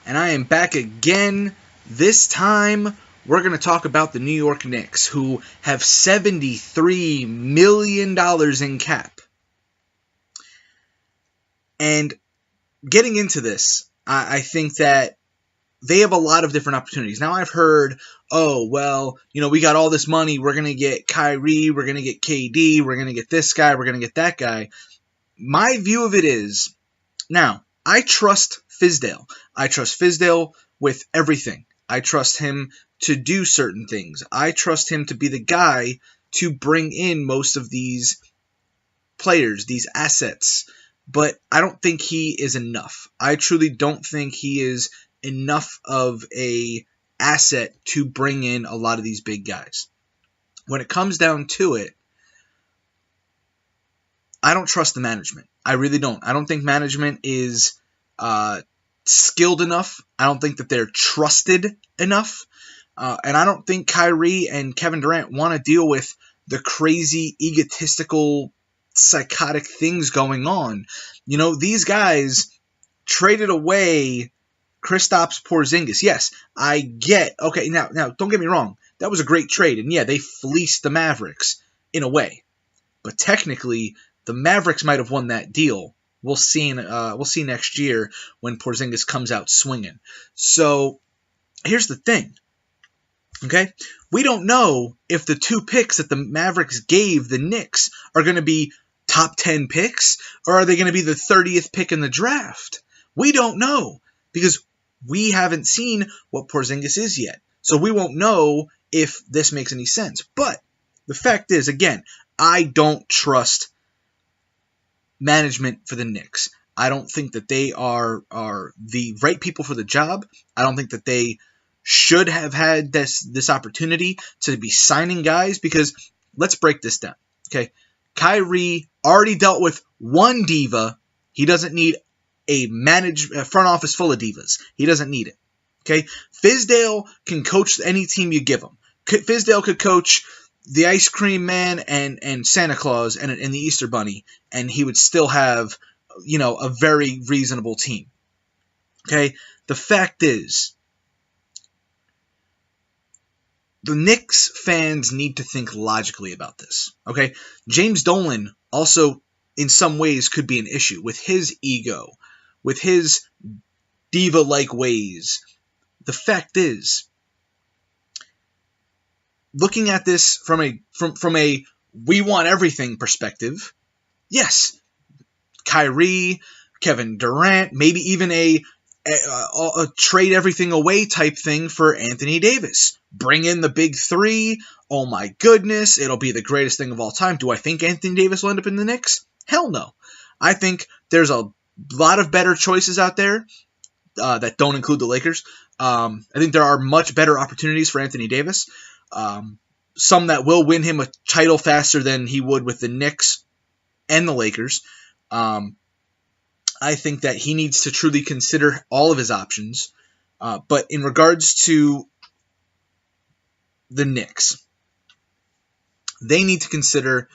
and I am back again. This time, we're going to talk about the New York Knicks, who have $73 million in cap. And getting into this, I think that they have a lot of different opportunities. Now, I've heard, we got all this money. We're going to get Kyrie. We're going to get KD. We're going to get this guy. We're going to get that guy. My view of it is, now, I trust Fizdale. I trust Fizdale with everything. I trust him to do certain things. I trust him to be the guy to bring in most of these players, these assets. But I don't think he is enough. I truly don't think he is enough of a asset to bring in a lot of these big guys. When it comes down to it, I don't trust the management. I really don't. I don't think management is skilled enough. I don't think that they're trusted enough. And I don't think Kyrie and Kevin Durant want to deal with the crazy, egotistical, psychotic things going on. You know, these guys traded away Kristaps Porzingis. Yes, I get. Okay, now, don't get me wrong. That was a great trade. And yeah, they fleeced the Mavericks in a way. But technically, the Mavericks might have won that deal. We'll see next year when Porzingis comes out swinging. So here's the thing. Okay, we don't know if the 2 picks that the Mavericks gave the Knicks are going to be top 10 picks, or are they going to be the 30th pick in the draft? We don't know, because we haven't seen what Porzingis is yet. So we won't know if this makes any sense. But the fact is, again, I don't trust management for the Knicks. I don't think that they are the right people for the job. I don't think that they should have had this opportunity to be signing guys, because let's break this down. Okay, Kyrie already dealt with one diva. He doesn't need a front office full of divas. He doesn't need it. Okay, Fizdale can coach any team you give him. Fizdale could coach the Ice Cream Man and Santa Claus and the Easter Bunny, and he would still have, a very reasonable team. Okay, the fact is, the Knicks fans need to think logically about this. Okay, James Dolan also, in some ways, could be an issue with his ego, with his diva-like ways. The fact is, looking at this from a we want everything perspective, yes, Kyrie, Kevin Durant, maybe even a trade everything away type thing for Anthony Davis. Bring in the big 3. Oh my goodness, it'll be the greatest thing of all time. Do I think Anthony Davis will end up in the Knicks? Hell no. I think there's a lot of better choices out there that don't include the Lakers. I think there are much better opportunities for Anthony Davis. Some that will win him a title faster than he would with the Knicks and the Lakers. I think that he needs to truly consider all of his options. But in regards to the Knicks, they need to consider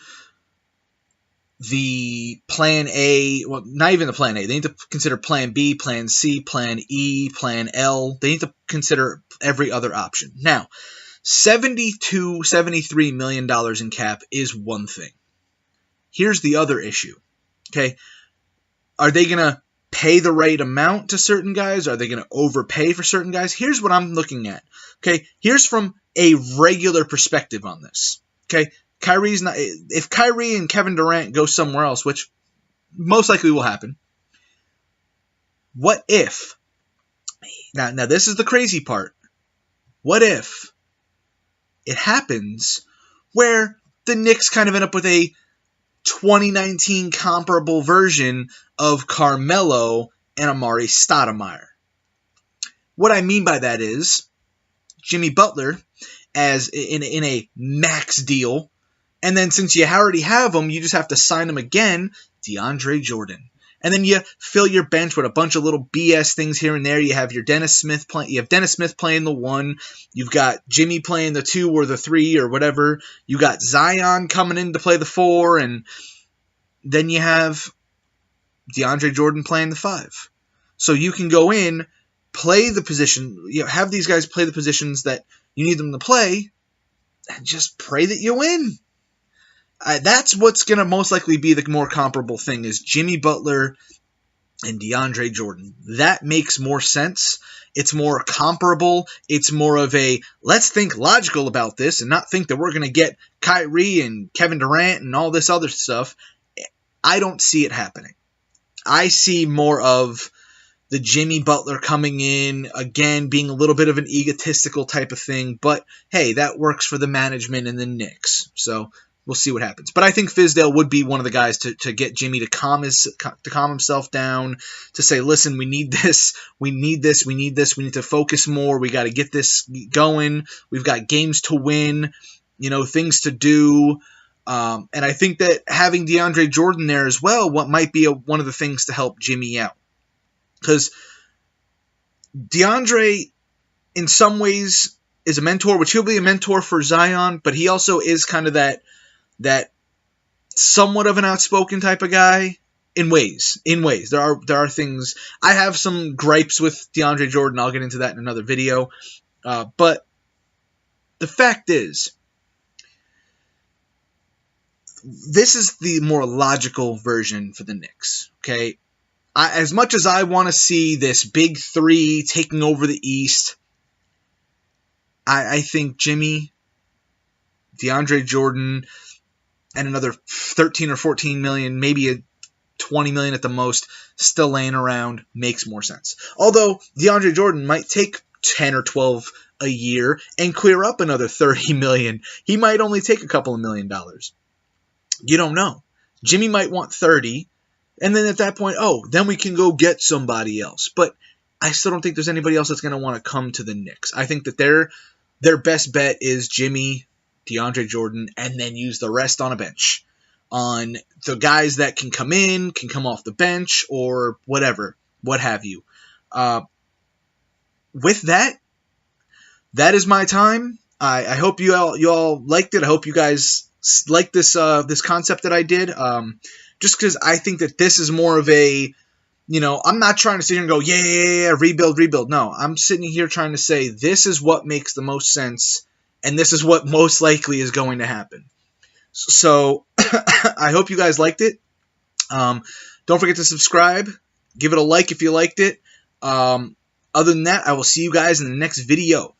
the plan A, well, not even the plan A. They need to consider plan B, plan C, plan E, plan L. They need to consider every other option. Now, $73 million in cap is one thing. Here's the other issue. Okay, are they going to pay the right amount to certain guys? Are they going to overpay for certain guys? Here's what I'm looking at. Okay, here's from a regular perspective on this. Okay, if Kyrie and Kevin Durant go somewhere else, which most likely will happen, what if, now this is the crazy part, what if it happens where the Knicks kind of end up with a 2019 comparable version of Carmelo and Amari Stoudemire? What I mean by that is Jimmy Butler as in a max deal, and then since you already have him, you just have to sign him again, DeAndre Jordan. And then you fill your bench with a bunch of little BS things here and there. You have your Dennis Smith playing. You have Dennis Smith playing the 1. You've got Jimmy playing the 2 or the 3 or whatever. You got Zion coming in to play the 4, and then you have DeAndre Jordan playing the 5. So you can go in play the position, have these guys play the positions that you need them to play, and just pray that you win. That's what's going to most likely be the more comparable thing, is Jimmy Butler and DeAndre Jordan. That makes more sense. It's more comparable. It's more of a, let's think logical about this and not think that we're going to get Kyrie and Kevin Durant and all this other stuff. I don't see it happening. I see more of the Jimmy Butler coming in, again, being a little bit of an egotistical type of thing, but hey, that works for the management and the Knicks. So we'll see what happens. But I think Fizdale would be one of the guys to get Jimmy to calm himself down, to say, listen, we need this, we need this, we need this, we need to focus more, we got to get this going, we've got games to win, things to do. And I think that having DeAndre Jordan there as well, what might be one of the things to help Jimmy out. Because DeAndre, in some ways, is a mentor, which he'll be a mentor for Zion, but he also is kind of that somewhat of an outspoken type of guy in ways. There are things. I have some gripes with DeAndre Jordan. I'll get into that in another video. But the fact is, this is the more logical version for the Knicks. Okay, as much as I want to see this big three taking over the East, I think Jimmy, DeAndre Jordan, and another 13 or 14 million, maybe a 20 million at the most, still laying around makes more sense. Although DeAndre Jordan might take 10 or 12 a year and clear up another 30 million. He might only take a couple of $1 million. You don't know. Jimmy might want 30, and then at that point, then we can go get somebody else. But I still don't think there's anybody else that's going to want to come to the Knicks. I think that their best bet is Jimmy, DeAndre Jordan, and then use the rest on a bench. On the guys that can come in, can come off the bench, or whatever, what have you. With that is my time. I hope you all liked it. I hope you guys like this concept that I did. Just because I think that this is more of a, I'm not trying to sit here and go, yeah, rebuild. No, I'm sitting here trying to say this is what makes the most sense, and this is what most likely is going to happen. So I hope you guys liked it. Don't forget to subscribe. Give it a like if you liked it. Other than that, I will see you guys in the next video.